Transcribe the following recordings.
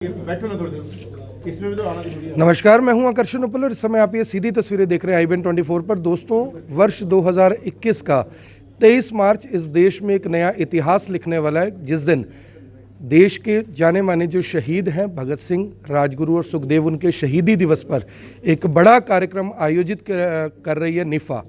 बैठो ना थोड़ी देर, इसमें भी तो आना जरूरी है। नमस्कार, मैं हूं आकर्षण उपल और इस समय आप ये सीधी तस्वीरें देख रहे हैं IBN24 पर। दोस्तों, वर्ष 2021 का 23 मार्च इस देश में एक नया इतिहास लिखने वाला है, जिस दिन देश के जाने माने जो शहीद हैं भगत सिंह, राजगुरु और सुखदेव, उनके शहीदी दिवस पर एक बड़ा कार्यक्रम आयोजित कर रही है निफ़ा।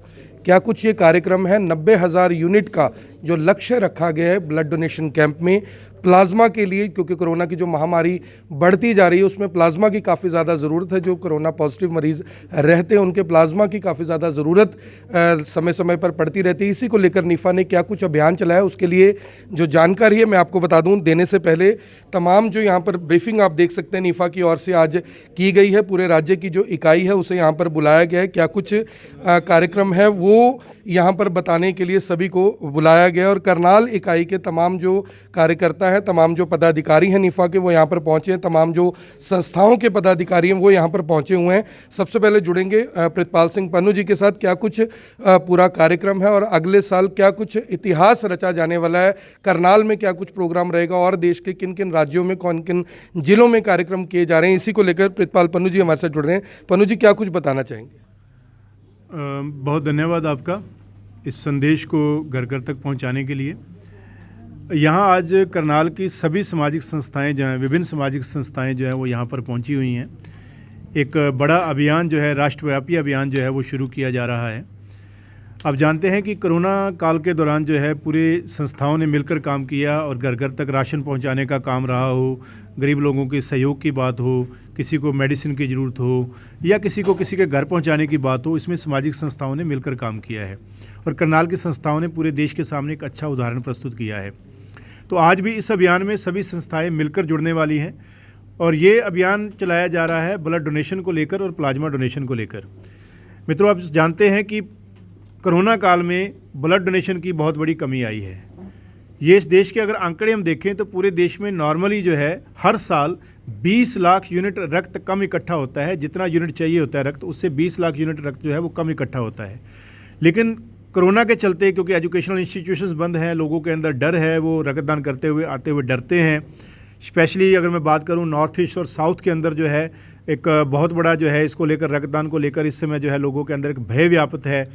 क्या कुछ ये कार्यक्रम है? 90,000 यूनिट का जो लक्ष्य रखा गया है ब्लड डोनेशन कैंप में प्लाज्मा के लिए, क्योंकि कोरोना की जो महामारी बढ़ती जा रही है उसमें प्लाज्मा की काफ़ी ज़्यादा ज़रूरत है। जो कोरोना पॉजिटिव मरीज़ रहते हैं उनके प्लाज्मा की काफ़ी ज़्यादा ज़रूरत समय समय पर पड़ती रहती है। इसी को लेकर निफ़ा ने क्या कुछ अभियान चलाया, उसके लिए जो जानकारी है मैं आपको बता दूं। देने से पहले तमाम जो यहाँ पर ब्रीफिंग आप देख सकते हैं निफ़ा की ओर से आज की गई है। पूरे राज्य की जो इकाई है उसे यहाँ पर बुलाया गया है। क्या कुछ कार्यक्रम है वो यहाँ पर बताने के लिए सभी को बुलाया गया, और करनाल इकाई के तमाम जो कार्यकर्ता हैं, तमाम जो पदाधिकारी हैं निफ़ा के, वो यहाँ पर पहुँचे हैं। तमाम जो संस्थाओं के पदाधिकारी हैं वो यहाँ पर पहुँचे हुए हैं। सबसे पहले जुड़ेंगे प्रितपाल सिंह पन्नू जी के साथ। क्या कुछ पूरा कार्यक्रम है और अगले साल क्या कुछ इतिहास रचा जाने वाला है, करनाल में क्या कुछ प्रोग्राम रहेगा और देश के किन किन राज्यों में कौन किन जिलों में कार्यक्रम किए जा रहे हैं, इसी को लेकर प्रितपाल पन्नू जी हमारे साथ जुड़ रहे हैं। पन्नू जी, क्या कुछ बताना चाहेंगे? बहुत धन्यवाद आपका इस संदेश को घर घर तक पहुंचाने के लिए। यहाँ आज करनाल की सभी सामाजिक संस्थाएं जो हैं, विभिन्न सामाजिक संस्थाएं जो हैं वो यहाँ पर पहुंची हुई हैं। एक बड़ा अभियान जो है, राष्ट्रव्यापी अभियान जो है वो शुरू किया जा रहा है। आप जानते हैं कि कोरोना काल के दौरान जो है पूरे संस्थाओं ने मिलकर काम किया, और घर घर तक राशन पहुंचाने का काम रहा हो, गरीब लोगों के सहयोग की बात हो, किसी को मेडिसिन की ज़रूरत हो या किसी को किसी के घर पहुंचाने की बात हो, इसमें सामाजिक संस्थाओं ने मिलकर काम किया है। और करनाल की संस्थाओं ने पूरे देश के सामने एक अच्छा उदाहरण प्रस्तुत किया है। तो आज भी इस अभियान में सभी संस्थाएँ मिलकर जुड़ने वाली हैं, और ये अभियान चलाया जा रहा है ब्लड डोनेशन को लेकर और प्लाज्मा डोनेशन को लेकर। मित्रों, आप जानते हैं कि कोरोना काल में ब्लड डोनेशन की बहुत बड़ी कमी आई है। ये इस देश के अगर आंकड़े हम देखें तो पूरे देश में नॉर्मली जो है हर साल 20 लाख यूनिट रक्त कम इकट्ठा होता है। जितना यूनिट चाहिए होता है रक्त, उससे 20 लाख यूनिट रक्त जो है वो कम इकट्ठा होता है। लेकिन कोरोना के चलते, क्योंकि एजुकेशनल इंस्टीट्यूशंस बंद हैं, लोगों के अंदर डर है, वो रक्तदान करते हुए आते हुए डरते हैं। स्पेशली अगर मैं बात करूं नॉर्थ ईस्ट और साउथ के अंदर जो है एक बहुत बड़ा जो है इसको लेकर, रक्तदान को लेकर इस समय जो है लोगों के अंदर एक भय व्याप्त है।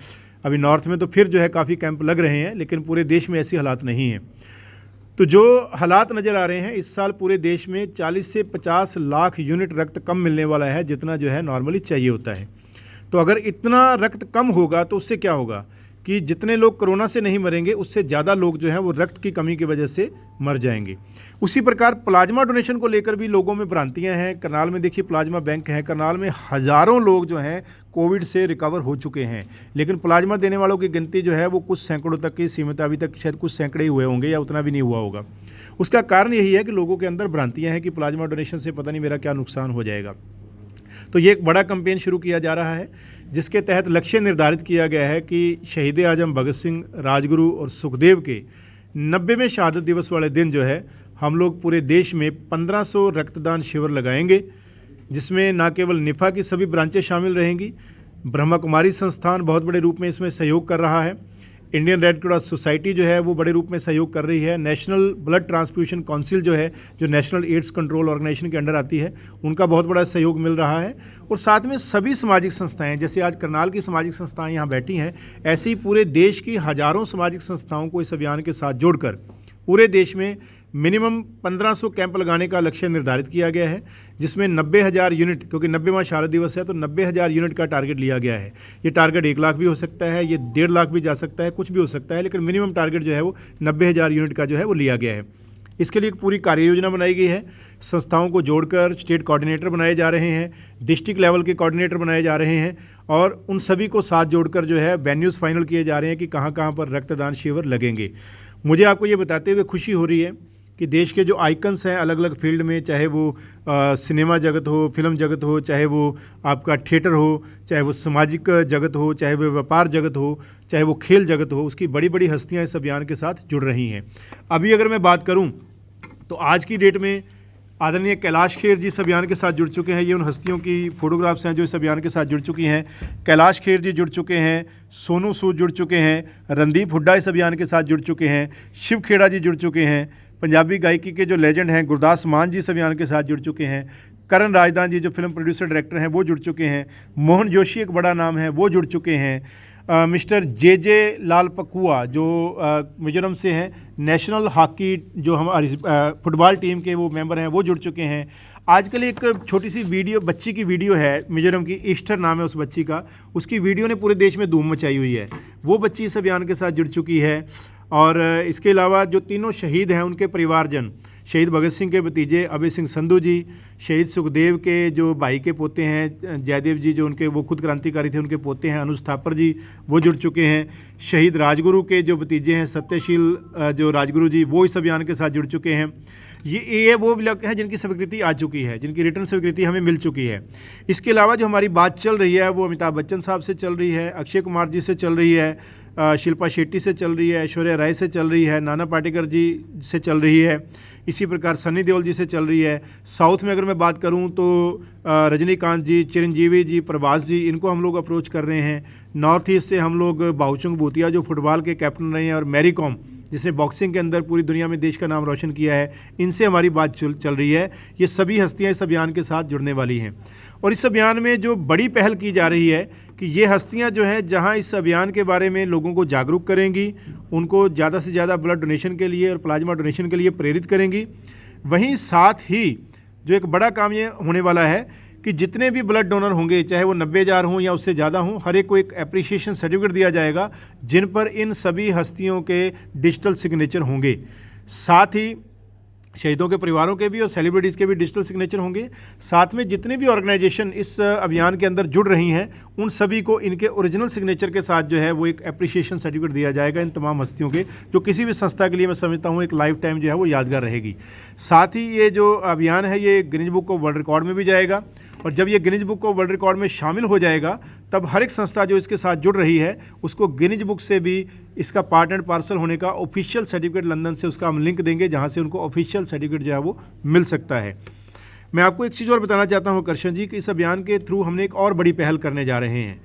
अभी नॉर्थ में तो फिर जो है काफ़ी कैंप लग रहे हैं, लेकिन पूरे देश में ऐसी हालात नहीं हैं। तो जो हालात नज़र आ रहे हैं, इस साल पूरे देश में 40 से 50 लाख यूनिट रक्त कम मिलने वाला है, जितना जो है नॉर्मली चाहिए होता है। तो अगर इतना रक्त कम होगा तो उससे क्या होगा कि जितने लोग कोरोना से नहीं मरेंगे, उससे ज़्यादा लोग जो हैं वो रक्त की कमी की वजह से मर जाएंगे। उसी प्रकार प्लाज्मा डोनेशन को लेकर भी लोगों में भ्रांतियां हैं। करनाल में देखिए प्लाज्मा बैंक है, करनाल में हज़ारों लोग जो हैं कोविड से रिकवर हो चुके हैं, लेकिन प्लाज्मा देने वालों की गिनती जो है वो कुछ सैकड़ों तक की सीमित, अभी तक शायद कुछ सैकड़े ही हुए होंगे या उतना भी नहीं हुआ होगा। उसका कारण यही है कि लोगों के अंदर भ्रांतियाँ हैं कि प्लाज्मा डोनेशन से पता नहीं मेरा क्या नुकसान हो जाएगा। तो ये एक बड़ा कैंपेन शुरू किया जा रहा है, जिसके तहत लक्ष्य निर्धारित किया गया है कि शहीद आजम भगत सिंह, राजगुरु और सुखदेव के 90वें शहादत दिवस वाले दिन जो है हम लोग पूरे देश में 1500 रक्तदान शिविर लगाएंगे, जिसमें न केवल निफ़ा की सभी ब्रांचें शामिल रहेंगी, ब्रह्मा कुमारी संस्थान बहुत बड़े रूप में इसमें सहयोग कर रहा है, इंडियन रेड क्रॉस सोसाइटी जो है वो बड़े रूप में सहयोग कर रही है, नेशनल ब्लड ट्रांसफ्यूशन काउंसिल जो है, जो नेशनल एड्स कंट्रोल ऑर्गेनाइजेशन के अंडर आती है, उनका बहुत बड़ा सहयोग मिल रहा है। और साथ में सभी सामाजिक संस्थाएं, जैसे आज करनाल की सामाजिक संस्थाएं यहाँ बैठी हैं, ऐसे ही पूरे देश की हज़ारों सामाजिक संस्थाओं को इस अभियान के साथ जोड़कर पूरे देश में मिनिमम 1500 कैंप लगाने का लक्ष्य निर्धारित किया गया है, जिसमें 90,000 यूनिट, क्योंकि 90वां शहादत दिवस है तो 90,000 यूनिट का टारगेट लिया गया है। ये टारगेट 1 लाख भी हो सकता है, ये 1.5 लाख भी जा सकता है, कुछ भी हो सकता है, लेकिन मिनिमम टारगेट जो है वो 90,000 यूनिट का जो है वो लिया गया है। इसके लिए एक पूरी कार्य योजना बनाई गई है। संस्थाओं को जोड़कर स्टेट कोऑर्डिनेटर बनाए जा रहे हैं, डिस्ट्रिक्ट लेवल के कोऑर्डिनेटर बनाए जा रहे हैं, और उन सभी को साथ जोड़कर जो है वेन्यूज़ फाइनल किए जा रहे हैं कि कहाँ कहाँ पर रक्तदान शिविर लगेंगे। मुझे आपको ये बताते हुए खुशी हो रही है कि देश के जो आइकन्स हैं अलग अलग फील्ड में, चाहे वो सिनेमा जगत हो, फिल्म जगत हो, चाहे वो आपका थिएटर हो, चाहे वो सामाजिक जगत हो, चाहे वो व्यापार जगत हो, चाहे वो खेल जगत हो, उसकी बड़ी बड़ी हस्तियां इस अभियान के साथ जुड़ रही हैं। अभी अगर मैं बात करूं तो आज की डेट में आदरणीय कैलाश खेर जी इस अभियान के साथ जुड़ चुके हैं। ये उन हस्तियों की फोटोग्राफ्स हैं जो इस अभियान के साथ जुड़ चुकी हैं। कैलाश खेर जी जुड़ चुके हैं, सोनू सूद जुड़ चुके हैं, रणदीप हुड्डा इस अभियान के साथ जुड़ चुके हैं, शिव खेड़ा जी जुड़ चुके हैं, पंजाबी गायकी के जो लेजेंड हैं गुरदास मान जी इस अभियान के साथ जुड़ चुके हैं। करण राजदान जी जो फिल्म प्रोड्यूसर डायरेक्टर हैं वो जुड़ चुके हैं। मोहन जोशी एक बड़ा नाम है, वो जुड़ चुके हैं। मिस्टर जे लाल पकुआ जो मिजोरम से हैं, नेशनल हॉकी जो हमारी फुटबॉल टीम के वो मेंबर हैं, वो जुड़ चुके हैं। आजकल एक छोटी सी वीडियो, बच्ची की वीडियो है मिजोरम की, ईस्टर नाम है उस बच्ची का, उसकी वीडियो ने पूरे देश में धूम मचाई हुई है। वो बच्ची इस अभियान के साथ जुड़ चुकी है। और इसके अलावा जो तीनों शहीद हैं उनके परिवारजन, शहीद भगत सिंह के भतीजे अभय सिंह संधू जी, शहीद सुखदेव के जो भाई के पोते हैं जयदेव जी जो उनके वो खुद क्रांतिकारी थे, उनके पोते हैं अनुज थापर जी, वो जुड़ चुके हैं। शहीद राजगुरु के जो भतीजे हैं सत्यशील जो राजगुरु जी, वो इस अभियान के साथ जुड़ चुके हैं। ये वो लोग हैं जिनकी स्वीकृति आ चुकी है, जिनकी रिटर्न स्वीकृति हमें मिल चुकी है। इसके अलावा जो हमारी बात चल रही है वो अमिताभ बच्चन साहब से चल रही है, अक्षय कुमार जी से चल रही है, शिल्पा शेट्टी से चल रही है, ऐश्वर्या राय से चल रही है, नाना पाटेकर जी से चल रही है, इसी प्रकार सनी देओल जी से चल रही है। साउथ में अगर मैं बात करूं तो रजनीकांत जी, चिरंजीवी जी, प्रभास जी, इनको हम लोग अप्रोच कर रहे हैं। नॉर्थ ईस्ट से हम लोग बाउचुंग भूतिया जो फुटबॉल के कैप्टन रहे हैं, और मैरी कॉम जिसने बॉक्सिंग के अंदर पूरी दुनिया में देश का नाम रोशन किया है, इनसे हमारी बात चल रही है। ये सभी हस्तियां इस अभियान के साथ जुड़ने वाली हैं। और इस अभियान में जो बड़ी पहल की जा रही है कि ये हस्तियां जो हैं जहां इस अभियान के बारे में लोगों को जागरूक करेंगी, उनको ज़्यादा से ज़्यादा ब्लड डोनेशन के लिए और प्लाज्मा डोनेशन के लिए प्रेरित करेंगी, वहीं साथ ही जो एक बड़ा काम ये होने वाला है कि जितने भी ब्लड डोनर होंगे, चाहे वो 90,000 हों या उससे ज़्यादा हों, हर एक को एक एप्रिसिएशन सर्टिफिकेट दिया जाएगा जिन पर इन सभी हस्तियों के डिजिटल सिग्नेचर होंगे। साथ ही शहीदों के परिवारों के भी और सेलिब्रिटीज़ के भी डिजिटल सिग्नेचर होंगे। साथ में जितने भी ऑर्गेनाइजेशन इस अभियान के अंदर जुड़ रही हैं उन सभी को इनके ओरिजिनल सिग्नेचर के साथ जो है वो एक एप्रिसिएशन सर्टिफिकेट दिया जाएगा इन तमाम हस्तियों के, जो किसी भी संस्था के लिए मैं समझता हूँ एक लाइफ टाइम जो है वो यादगार रहेगी। साथ ही ये जो अभियान है ये Guinness book of world record में भी जाएगा, और जब ये Guinness book of world record में शामिल हो जाएगा तब हर एक संस्था जो इसके साथ जुड़ रही है उसको गिनीज बुक से भी इसका पार्ट एंड पार्सल होने का ऑफिशियल सर्टिफिकेट लंदन से उसका हम लिंक देंगे, जहां से उनको ऑफिशियल सर्टिफिकेट जो है वो मिल सकता है। मैं आपको एक चीज़ और बताना चाहता हूं करशन जी कि इस अभियान के थ्रू हमने एक और बड़ी पहल करने जा रहे हैं।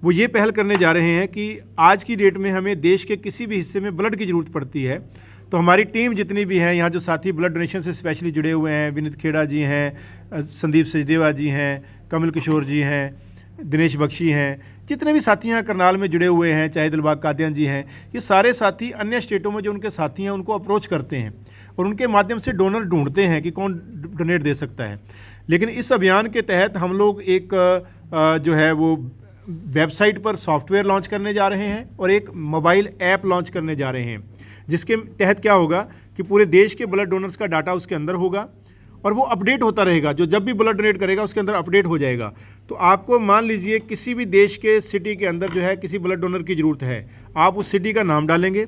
वो ये पहल करने जा रहे हैं कि आज की डेट में हमें देश के किसी भी हिस्से में ब्लड की ज़रूरत पड़ती है, तो हमारी टीम जितनी भी है यहाँ जो साथी ब्लड डोनेशन से स्पेशली जुड़े हुए हैं, विनीत खेड़ा जी हैं, संदीप सचदेवा जी हैं, कमल किशोर जी हैं, दिनेश बख्शी हैं, जितने भी साथी यहाँ करनाल में जुड़े हुए हैं, चाहे दिलबाग कादियान जी हैं, ये सारे साथी अन्य स्टेटों में जो उनके साथी हैं उनको अप्रोच करते हैं और उनके माध्यम से डोनर ढूंढते हैं कि कौन डोनेट दे सकता है। लेकिन इस अभियान के तहत हम लोग एक जो है वो वेबसाइट पर सॉफ्टवेयर लॉन्च करने जा रहे हैं और एक मोबाइल ऐप लॉन्च करने जा रहे हैं, जिसके तहत क्या होगा कि पूरे देश के ब्लड डोनर्स का डाटा उसके अंदर होगा और वो अपडेट होता रहेगा। जो जब भी ब्लड डोनेट करेगा उसके अंदर अपडेट हो जाएगा। तो आपको मान लीजिए किसी भी देश के सिटी के अंदर जो है किसी ब्लड डोनर की ज़रूरत है, आप उस सिटी का नाम डालेंगे,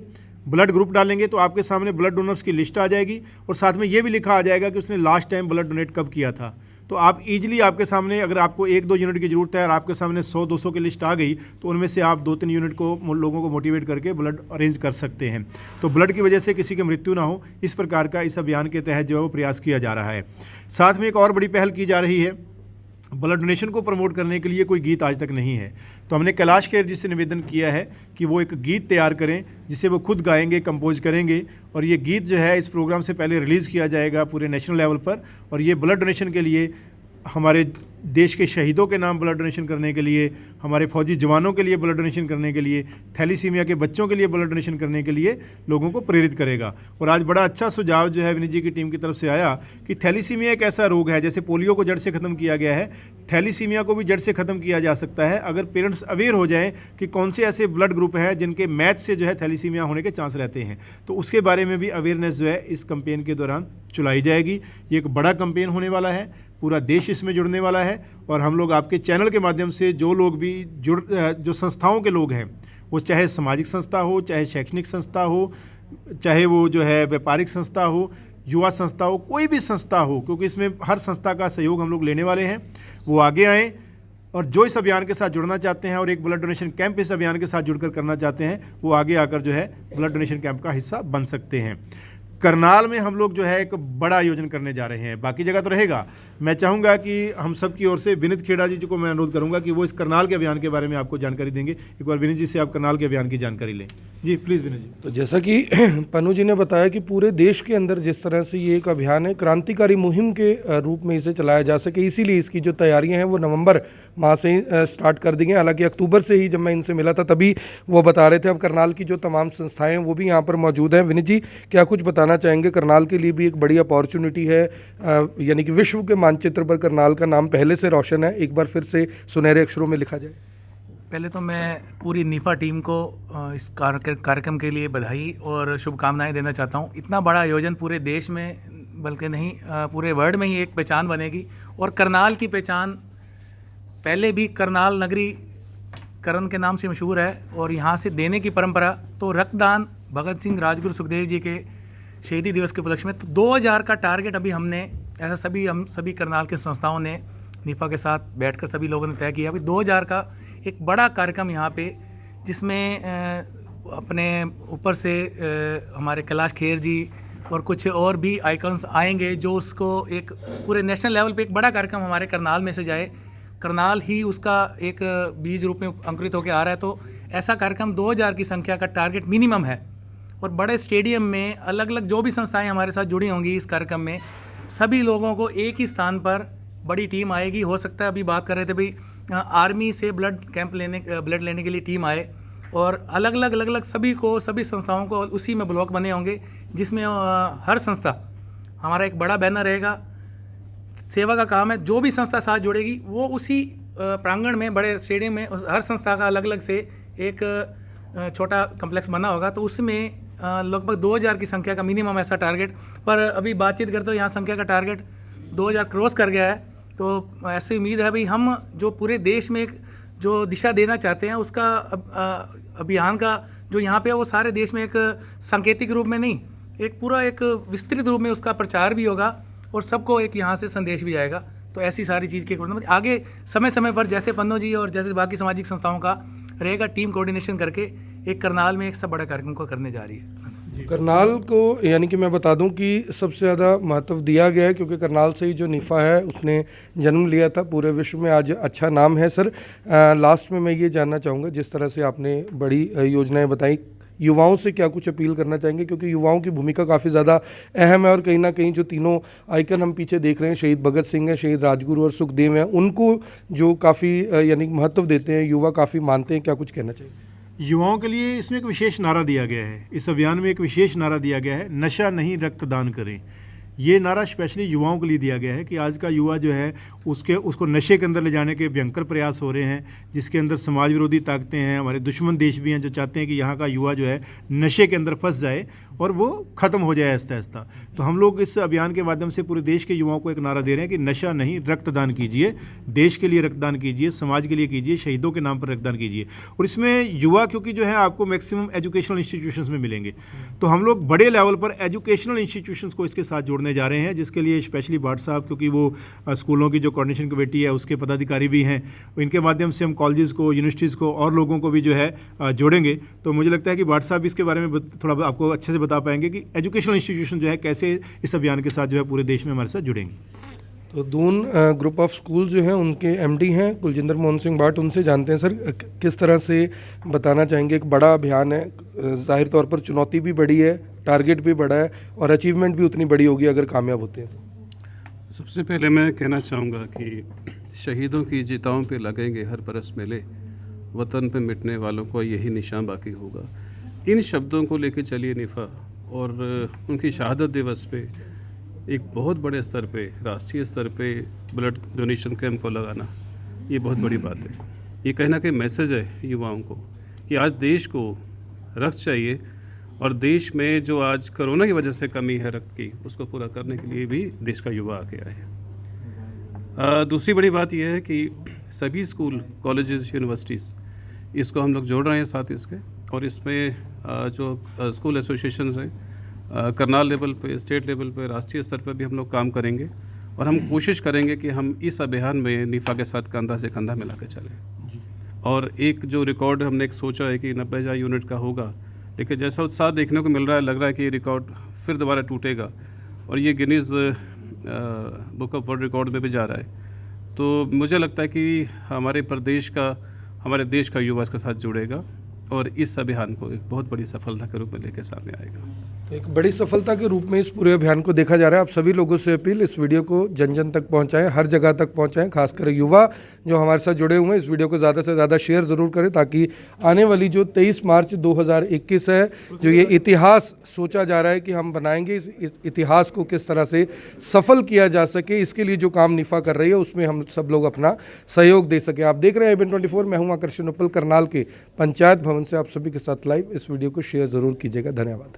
ब्लड ग्रुप डालेंगे, तो आपके सामने ब्लड डोनर्स की लिस्ट आ जाएगी और साथ में ये भी लिखा आ जाएगा कि उसने लास्ट टाइम ब्लड डोनेट कब किया था। तो आप इजीली आपके सामने, अगर आपको 1-2 यूनिट की ज़रूरत है और आपके सामने 100-200 की लिस्ट आ गई, तो उनमें से आप 2-3 यूनिट को लोगों को मोटिवेट करके ब्लड अरेंज कर सकते हैं। तो ब्लड की वजह से किसी की मृत्यु ना हो, इस प्रकार का इस अभियान के तहत जो है वो प्रयास किया जा रहा है। साथ में एक और बड़ी पहल की जा रही है, ब्लड डोनेशन को प्रमोट करने के लिए कोई गीत आज तक नहीं है, तो हमने कैलाश खेर जी से निवेदन किया है कि वो एक गीत तैयार करें जिसे वो खुद गाएंगे, कंपोज करेंगे, और ये गीत जो है इस प्रोग्राम से पहले रिलीज़ किया जाएगा पूरे नेशनल लेवल पर। और ये ब्लड डोनेशन के लिए, हमारे देश के शहीदों के नाम ब्लड डोनेशन करने के लिए, हमारे फौजी जवानों के लिए ब्लड डोनेशन करने के लिए, थैलीसीमिया के बच्चों के लिए ब्लड डोनेशन करने के लिए लोगों को प्रेरित करेगा। और आज बड़ा अच्छा सुझाव जो है विनीत जी की टीम की तरफ से आया कि थैलीसीमिया एक ऐसा रोग है, जैसे पोलियो को जड़ से ख़त्म किया गया है, थैलीसीमिया को भी जड़ से ख़त्म किया जा सकता है अगर पेरेंट्स अवेयर हो जाएं कि कौन से ऐसे ब्लड ग्रुप हैं जिनके मैच से जो है थैलीसीमिया होने के चांस रहते हैं। तो उसके बारे में भी अवेयरनेस जो है इस कैंपेन के दौरान चलाई जाएगी। ये एक बड़ा कैंपेन होने वाला है, पूरा देश इसमें जुड़ने वाला है, और हम लोग आपके चैनल के माध्यम से जो लोग भी जो संस्थाओं के लोग हैं, वो चाहे सामाजिक संस्था हो, चाहे शैक्षणिक संस्था हो, चाहे वो जो है व्यापारिक संस्था हो, युवा संस्था हो, कोई भी संस्था हो, क्योंकि इसमें हर संस्था का सहयोग हम लोग लेने वाले हैं, वो आगे आएँ और जो इस अभियान के साथ जुड़ना चाहते हैं और एक ब्लड डोनेशन कैंप इस अभियान के साथ जुड़कर करना चाहते हैं, वो आगे आकर जो है ब्लड डोनेशन कैंप का हिस्सा बन सकते हैं। करनाल में हम लोग जो है एक बड़ा आयोजन करने जा रहे हैं। बाकी जगह तो रहेगा। मैं चाहूँगा कि हम सब की ओर से विनीत खेड़ा जी को मैं अनुरोध करूँगा कि वो इस करनाल के अभियान के बारे में आपको जानकारी देंगे। एक बार विनीत जी से आप करनाल के अभियान की जानकारी लें। जी प्लीज़ विनीत जी। तो जैसा कि पन्नू जी ने बताया कि पूरे देश के अंदर जिस तरह से ये एक अभियान है, क्रांतिकारी मुहिम के रूप में इसे चलाया जा सके, इसीलिए इसकी जो तैयारियां हैं वो नवंबर माह से ही स्टार्ट कर दी गई। हालांकि अक्टूबर से ही जब मैं इनसे मिला था तभी वो बता रहे थे। अब करनाल की जो तमाम संस्थाएं हैं वो भी यहाँ पर मौजूद हैं। विनीत जी, क्या कुछ बताना चाहेंगे? करनाल के लिए भी एक बड़ी अपॉर्चुनिटी है, यानी कि विश्व के मानचित्र पर करनाल का नाम पहले से रोशन है, एक बार फिर से सुनहरे अक्षरों में लिखा जाए। पहले तो मैं पूरी निफा टीम को इस कार्यक्रम के लिए बधाई और शुभकामनाएं देना चाहता हूं। इतना बड़ा आयोजन पूरे देश में बल्कि नहीं पूरे वर्ल्ड में ही एक पहचान बनेगी। और करनाल की पहचान पहले भी करनाल नगरी करण के नाम से मशहूर है और यहाँ से देने की परंपरा। तो रक्तदान भगत सिंह राजगुरु सुखदेव जी के शहीदी दिवस के उपलक्ष्य में तो 2000 का टारगेट अभी हमने ऐसा हम सभी करनाल के संस्थाओं ने निफा के साथ बैठकर सभी लोगों ने तय किया। अभी 2000 का एक बड़ा कार्यक्रम यहाँ पे, जिसमें अपने ऊपर से हमारे कैलाश खेर जी और कुछ और भी आइकन्स आएंगे जो उसको एक पूरे नेशनल लेवल पे एक बड़ा कार्यक्रम हमारे करनाल में से जाए। करनाल ही उसका एक बीज रूप में अंकुरित होकर आ रहा है। तो ऐसा कार्यक्रम 2000 की संख्या का टारगेट मिनिमम है। और बड़े स्टेडियम में अलग अलग जो भी संस्थाएं हमारे साथ जुड़ी होंगी इस कार्यक्रम में, सभी लोगों को एक ही स्थान पर बड़ी टीम आएगी। हो सकता है अभी बात कर रहे थे भाई आर्मी से ब्लड लेने के लिए टीम आए, और अलग अलग सभी संस्थाओं को उसी में ब्लॉक बने होंगे, जिसमें हर संस्था हमारा एक बड़ा बैनर रहेगा। सेवा का काम है, जो भी संस्था साथ जुड़ेगी वो उसी प्रांगण में बड़े स्टेडियम में हर संस्था का अलग अलग से एक छोटा कम्प्लेक्स बना होगा। तो उसमें लगभग 2000 की संख्या का मिनिमम ऐसा टारगेट, पर अभी बातचीत करते हो यहाँ संख्या का टारगेट 2000 क्रॉस कर गया है। तो ऐसी उम्मीद है भाई हम जो पूरे देश में एक जो दिशा देना चाहते हैं उसका अभियान का जो यहाँ पे है वो सारे देश में एक सांकेतिक रूप में नहीं, एक पूरा एक विस्तृत रूप में उसका प्रचार भी होगा और सबको एक यहाँ से संदेश भी आएगा। तो ऐसी सारी चीज़ के आगे समय समय पर जैसे पन्नू जी और जैसे बाकी सामाजिक संस्थाओं का रहेगा, टीम कोऑर्डिनेशन करके एक करनाल में एक सब बड़ा कार्यक्रम को करने जा रही है। करनाल को यानी कि मैं बता दूं कि सबसे ज़्यादा महत्व दिया गया है, क्योंकि करनाल से ही जो निफ़ा है उसने जन्म लिया था। पूरे विश्व में आज अच्छा नाम है। सर लास्ट में मैं ये जानना चाहूँगा, जिस तरह से आपने बड़ी योजनाएं बताई, युवाओं से क्या कुछ अपील करना चाहेंगे? क्योंकि युवाओं की भूमिका काफ़ी ज़्यादा अहम है और कहीं ना कहीं जो तीनों आइकन हम पीछे देख रहे हैं, शहीद भगत सिंह हैं, शहीद राजगुरु और सुखदेव हैं, उनको जो काफ़ी यानी महत्व देते हैं, युवा काफ़ी मानते हैं, क्या कुछ कहना चाहिए? युवाओं के लिए इसमें एक विशेष नारा दिया गया है। इस अभियान में एक विशेष नारा दिया गया है, नशा नहीं रक्तदान करें। ये नारा स्पेशली युवाओं के लिए दिया गया है कि आज का युवा जो है उसको नशे के अंदर ले जाने के भयंकर प्रयास हो रहे हैं, जिसके अंदर समाज विरोधी ताकतें हैं, हमारे दुश्मन देश भी हैं जो चाहते हैं कि यहाँ का युवा जो है नशे के अंदर फंस जाए और वो ख़त्म हो जाए आहिस्ता आहिस्ता। तो हम लोग इस अभियान के माध्यम से पूरे देश के युवाओं को एक नारा दे रहे हैं कि नशा नहीं रक्तदान कीजिए, देश के लिए रक्तदान कीजिए, समाज के लिए कीजिए, शहीदों के नाम पर रक्तदान कीजिए। और इसमें युवा क्योंकि जो है आपको मैक्सिमम एजुकेशनल इंस्टीट्यूशंस में मिलेंगे, तो हम लोग बड़े लेवल पर एजुकेशनल इंस्टीट्यूशंस को इसके साथ जोड़ने जा रहे हैं, जिसके लिए स्पेशली भाट साहब, क्योंकि वो स्कूलों की जो कोऑर्डिनेशन कमेटी है उसके पदाधिकारी भी हैं, इनके माध्यम से हम कॉलेजेस को, यूनिवर्सिटीज़ को और लोगों को भी जो है जोड़ेंगे। तो मुझे लगता है कि भाट साहब इसके बारे में थोड़ा आपको अच्छे से बता पाएंगे कि एजुकेशनल इंस्टीट्यूशन जो है कैसे इस अभियान के साथ जो है पूरे देश में हमारे साथ जुड़ेंगे। तो दून ग्रुप ऑफ स्कूल जो हैं उनके एमडी हैं कुलजिंदर मोहन सिंह भाट, उनसे जानते हैं सर किस तरह से बताना चाहेंगे। एक बड़ा अभियान है, जाहिर तौर पर चुनौती भी बड़ी है, टारगेट भी बड़ा है और अचीवमेंट भी उतनी बड़ी होगी अगर कामयाब होते हैं तो। सबसे पहले मैं कहना चाहूँगा कि शहीदों की चिताओं पे लगेंगे हर बरस मेले, वतन पे मिटने वालों को यही निशान बाकी होगा। इन शब्दों को लेकर चलिए निफ़ा, और उनकी शहादत दिवस पे एक बहुत बड़े स्तर पे, राष्ट्रीय स्तर पे ब्लड डोनेशन कैंप को लगाना, ये बहुत बड़ी बात है। ये कहना कि मैसेज है युवाओं को कि आज देश को रक्त चाहिए, और देश में जो आज कोरोना की वजह से कमी है रक्त की, उसको पूरा करने के लिए भी देश का युवा आके आए। दूसरी बड़ी बात यह है कि सभी स्कूल, कॉलेजेस, यूनिवर्सिटीज़, इसको हम लोग जोड़ रहे हैं साथ इसके, और इसमें जो स्कूल एसोसिएशंस हैं करनाल लेवल पे, स्टेट लेवल पे, राष्ट्रीय स्तर पे भी हम लोग काम करेंगे, और हम कोशिश करेंगे कि हम इस अभियान में निफ़ा के साथ कंधा से कंधा मिला के चलें। और एक जो रिकॉर्ड हमने एक सोचा है कि 90,000 यूनिट का होगा, लेकिन जैसा उत्साह देखने को मिल रहा है, लग रहा है कि ये रिकॉर्ड फिर दोबारा टूटेगा और ये Guinness book of world record में भी जा रहा है। तो मुझे लगता है कि हमारे देश का युवा इसके साथ जुड़ेगा और इस अभियान को एक बहुत बड़ी सफलता के रूप में लेकर सामने आएगा। तो एक बड़ी सफलता के रूप में इस पूरे अभियान को देखा जा रहा है। आप सभी लोगों से अपील, इस वीडियो को जन जन तक पहुंचाएं, हर जगह तक पहुंचाएं, खासकर युवा जो हमारे साथ जुड़े हुए हैं, इस वीडियो को ज़्यादा से ज़्यादा शेयर ज़रूर करें ताकि आने वाली जो 23 मार्च 2021 है, जो ये इतिहास सोचा जा रहा है कि हम बनाएंगे, इस इतिहास को किस तरह से सफल किया जा सके, इसके लिए जो काम निफा कर रही है उसमें हम सब लोग अपना सहयोग दे सकें। आप देख रहे हैं IBN 24, मैं हूँ आकर्षण उपल, करनाल के पंचायत भवन से आप सभी के साथ लाइव। इस वीडियो को शेयर ज़रूर कीजिएगा। धन्यवाद।